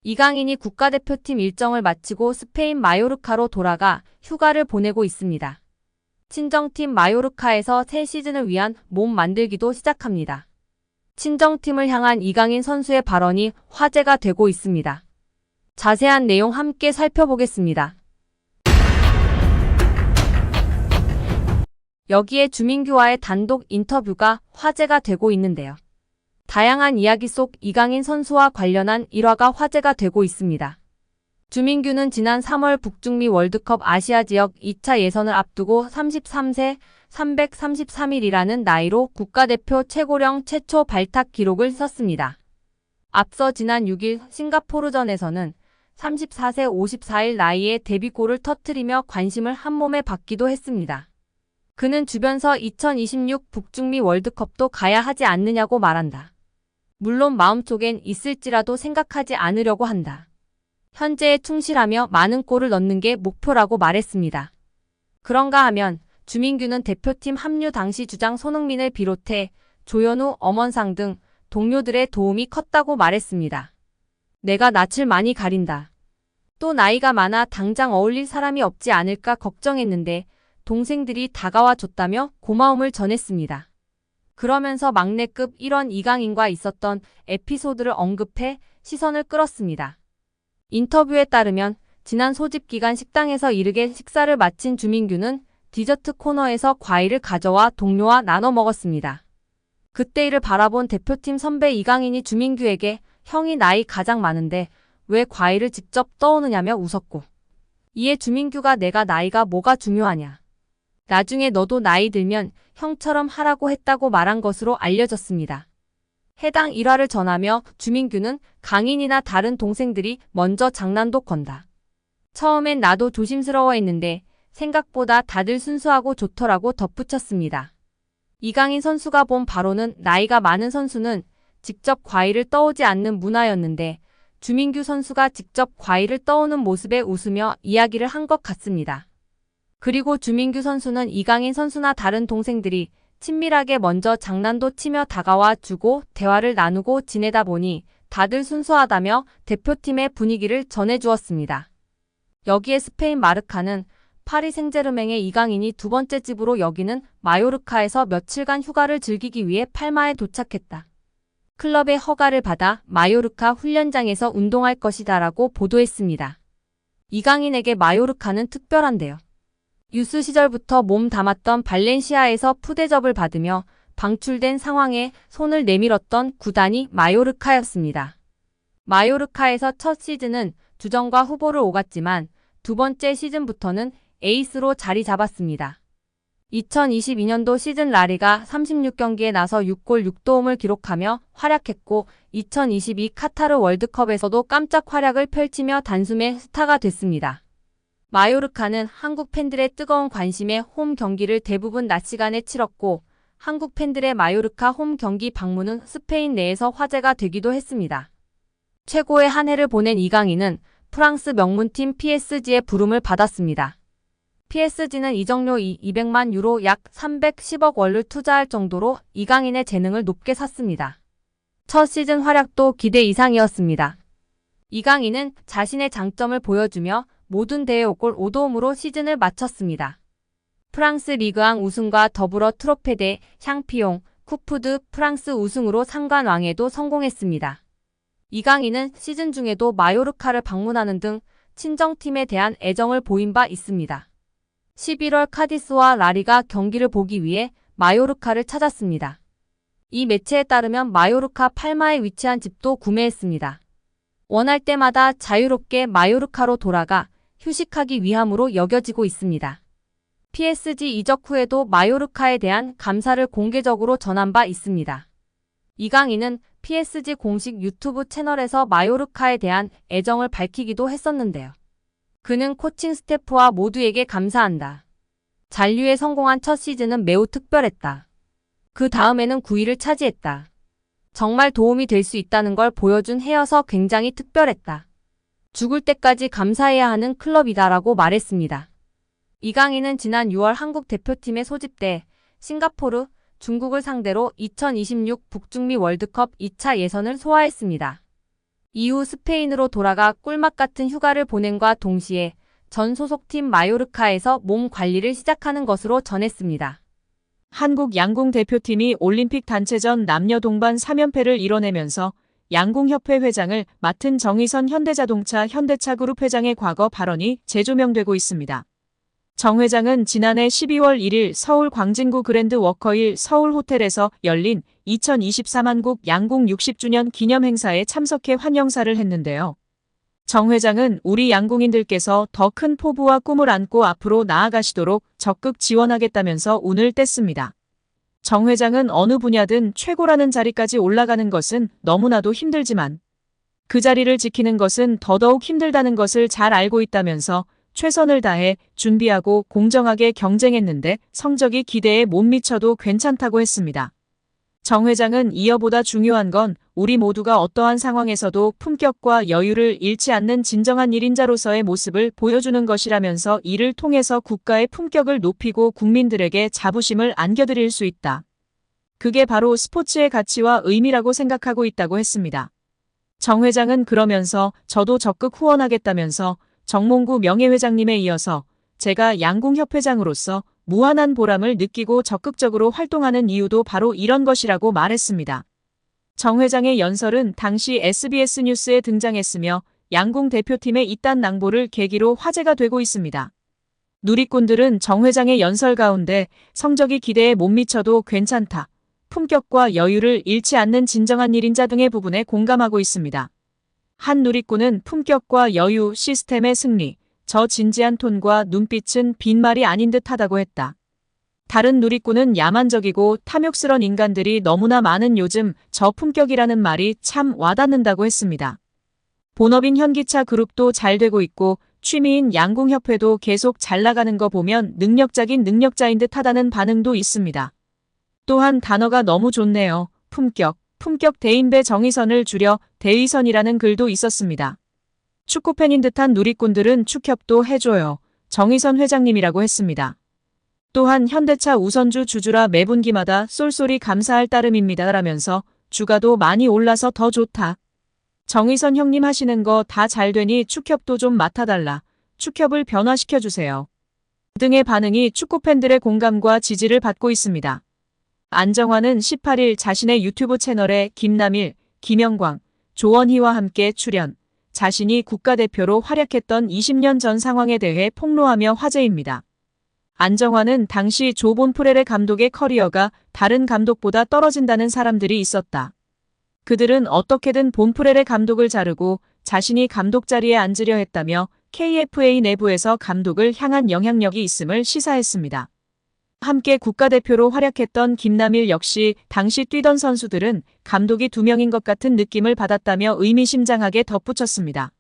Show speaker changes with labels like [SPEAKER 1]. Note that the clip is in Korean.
[SPEAKER 1] 이강인이 국가대표팀 일정을 마치고 스페인 마요르카로 돌아가 휴가를 보내고 있습니다. 친정팀 마요르카에서 새 시즌을 위한 몸 만들기도 시작합니다. 친정팀을 향한 이강인 선수의 발언이 화제가 되고 있습니다. 자세한 내용 함께 살펴보겠습니다. 여기에 주민규와의 단독 인터뷰가 화제가 되고 있는데요. 다양한 이야기 속 이강인 선수와 관련한 일화가 화제가 되고 있습니다. 주민규는 지난 3월 북중미 월드컵 아시아 지역 2차 예선을 앞두고 33세 333일이라는 나이로 국가대표 최고령 최초 발탁 기록을 썼습니다. 앞서 지난 6일 싱가포르전에서는 34세 54일 나이에 데뷔골을 터뜨리며 관심을 한몸에 받기도 했습니다. 그는 주변서 2026 북중미 월드컵도 가야 하지 않느냐고 말한다. 물론 마음속엔 있을지라도 생각하지 않으려고 한다. 현재에 충실하며 많은 골을 넣는 게 목표라고 말했습니다. 그런가 하면 주민규는 대표팀 합류 당시 주장 손흥민을 비롯해 조현우, 엄원상 등 동료들의 도움이 컸다고 말했습니다. 내가 낯을 많이 가린다. 또 나이가 많아 당장 어울릴 사람이 없지 않을까 걱정했는데 동생들이 다가와 줬다며 고마움을 전했습니다. 그러면서 막내급 1원 이강인과 있었던 에피소드를 언급해 시선을 끌었습니다. 인터뷰에 따르면 지난 소집 기간 식당에서 이르게 식사를 마친 주민규는 디저트 코너에서 과일을 가져와 동료와 나눠 먹었습니다. 그때 이를 바라본 대표팀 선배 이강인이 주민규에게 형이 나이 가장 많은데 왜 과일을 직접 떠오느냐며 웃었고, 이에 주민규가 내가 나이가 뭐가 중요하냐. 나중에 너도 나이 들면 형처럼 하라고 했다고 말한 것으로 알려졌습니다. 해당 일화를 전하며 주민규는 강인이나 다른 동생들이 먼저 장난도 건다. 처음엔 나도 조심스러워했는데 생각보다 다들 순수하고 좋더라고 덧붙였습니다. 이강인 선수가 본 바로는 나이가 많은 선수는 직접 과일을 떠오지 않는 문화였는데 주민규 선수가 직접 과일을 떠오는 모습에 웃으며 이야기를 한 것 같습니다. 그리고 주민규 선수는 이강인 선수나 다른 동생들이 친밀하게 먼저 장난도 치며 다가와 주고 대화를 나누고 지내다 보니 다들 순수하다며 대표팀의 분위기를 전해주었습니다. 여기에 스페인 마르카는 파리 생제르맹의 이강인이 두 번째 집으로 여기는 마요르카에서 며칠간 휴가를 즐기기 위해 팔마에 도착했다. 클럽의 허가를 받아 마요르카 훈련장에서 운동할 것이다라고 보도했습니다. 이강인에게 마요르카는 특별한데요. 유스 시절부터 몸 담았던 발렌시아에서 푸대접을 받으며 방출된 상황에 손을 내밀었던 구단이 마요르카였습니다. 마요르카에서 첫 시즌은 주전과 후보를 오갔지만 두 번째 시즌부터는 에이스로 자리 잡았습니다. 2022년도 시즌 라리가 36경기에 나서 6골 6도움을 기록하며 활약했고 2022 카타르 월드컵에서도 깜짝 활약을 펼치며 단숨에 스타가 됐습니다. 마요르카는 한국 팬들의 뜨거운 관심에 홈 경기를 대부분 낮 시간에 치렀고 한국 팬들의 마요르카 홈 경기 방문은 스페인 내에서 화제가 되기도 했습니다. 최고의 한 해를 보낸 이강인은 프랑스 명문팀 PSG의 부름을 받았습니다. PSG는 이적료 200만 유로 약 310억 원을 투자할 정도로 이강인의 재능을 높게 샀습니다. 첫 시즌 활약도 기대 이상이었습니다. 이강인은 자신의 장점을 보여주며 모든 대회 5골 5도움으로 시즌을 마쳤습니다. 프랑스 리그앙 우승과 더불어 트로페 대 샹피용, 쿠프드 프랑스 우승으로 상관왕에도 성공했습니다. 이강인은 시즌 중에도 마요르카를 방문하는 등 친정팀에 대한 애정을 보인 바 있습니다. 11월 카디스와 라리가 경기를 보기 위해 마요르카를 찾았습니다. 이 매체에 따르면 마요르카 팔마에 위치한 집도 구매했습니다. 원할 때마다 자유롭게 마요르카로 돌아가 휴식하기 위함으로 여겨지고 있습니다. PSG 이적 후에도 마요르카에 대한 감사를 공개적으로 전한 바 있습니다. 이강인은 PSG 공식 유튜브 채널에서 마요르카에 대한 애정을 밝히기도 했었는데요. 그는 코칭 스태프와 모두에게 감사한다. 잔류에 성공한 첫 시즌은 매우 특별했다. 그 다음에는 9위를 차지했다. 정말 도움이 될 수 있다는 걸 보여준 해여서 굉장히 특별했다. 죽을 때까지 감사해야 하는 클럽이다라고 말했습니다. 이강인은 지난 6월 한국 대표팀에 소집돼 싱가포르, 중국을 상대로 2026 북중미 월드컵 2차 예선을 소화했습니다. 이후 스페인으로 돌아가 꿀맛 같은 휴가를 보냄과 동시에 전 소속팀 마요르카에서 몸 관리를 시작하는 것으로 전했습니다.
[SPEAKER 2] 한국 양궁 대표팀이 올림픽 단체전 남녀 동반 3연패를 이뤄내면서 양궁협회 회장을 맡은 정의선 현대자동차 현대차그룹 회장의 과거 발언이 재조명되고 있습니다. 정 회장은 지난해 12월 1일 서울 광진구 그랜드 워커힐 서울호텔에서 열린 2024 한국 양궁 60주년 기념 행사에 참석해 환영사를 했는데요. 정 회장은 우리 양궁인들께서 더 큰 포부와 꿈을 안고 앞으로 나아가시도록 적극 지원하겠다면서 운을 뗐습니다. 정 회장은 어느 분야든 최고라는 자리까지 올라가는 것은 너무나도 힘들지만 그 자리를 지키는 것은 더더욱 힘들다는 것을 잘 알고 있다면서 최선을 다해 준비하고 공정하게 경쟁했는데 성적이 기대에 못 미쳐도 괜찮다고 했습니다. 정 회장은 이어보다 중요한 건 우리 모두가 어떠한 상황에서도 품격과 여유를 잃지 않는 진정한 1인자로서의 모습을 보여주는 것이라면서 이를 통해서 국가의 품격을 높이고 국민들에게 자부심을 안겨드릴 수 있다. 그게 바로 스포츠의 가치와 의미라고 생각하고 있다고 했습니다. 정 회장은 그러면서 저도 적극 후원하겠다면서 정몽구 명예회장님에 이어서 제가 양궁협회장으로서 무한한 보람을 느끼고 적극적으로 활동하는 이유도 바로 이런 것이라고 말했습니다. 정 회장의 연설은 당시 SBS 뉴스에 등장했으며 양궁 대표팀의 이딴 낭보를 계기로 화제가 되고 있습니다. 누리꾼들은 정 회장의 연설 가운데 성적이 기대에 못 미쳐도 괜찮다, 품격과 여유를 잃지 않는 진정한 1인자 등의 부분에 공감하고 있습니다. 한 누리꾼은 품격과 여유 시스템의 승리, 저 진지한 톤과 눈빛은 빈말이 아닌 듯하다고 했다. 다른 누리꾼은 야만적이고 탐욕스런 인간들이 너무나 많은 요즘 저 품격이라는 말이 참 와닿는다고 했습니다. 본업인 현기차 그룹도 잘 되고 있고 취미인 양궁협회도 계속 잘 나가는 거 보면 능력자긴 능력자인 듯하다는 반응도 있습니다. 또한 단어가 너무 좋네요. 품격 대인배 정의선을 줄여 대의선이라는 글도 있었습니다. 축구팬인 듯한 누리꾼들은 축협도 해줘요. 정의선 회장님이라고 했습니다. 또한 현대차 우선주 주주라 매분기마다 쏠쏠이 감사할 따름입니다 라면서 주가도 많이 올라서 더 좋다. 정의선 형님 하시는 거 다 잘 되니 축협도 좀 맡아달라. 축협을 변화시켜주세요. 등의 반응이 축구팬들의 공감과 지지를 받고 있습니다. 안정환은 18일 자신의 유튜브 채널에 김남일, 김영광, 조원희와 함께 출연, 자신이 국가대표로 활약했던 20년 전 상황에 대해 폭로하며 화제입니다. 안정환은 당시 조 본프레레 감독의 커리어가 다른 감독보다 떨어진다는 사람들이 있었다. 그들은 어떻게든 본프레레 감독을 자르고 자신이 감독 자리에 앉으려 했다며 KFA 내부에서 감독을 향한 영향력이 있음을 시사했습니다. 함께 국가대표로 활약했던 김남일 역시 당시 뛰던 선수들은 감독이 2명인 것 같은 느낌을 받았다며 의미심장하게 덧붙였습니다.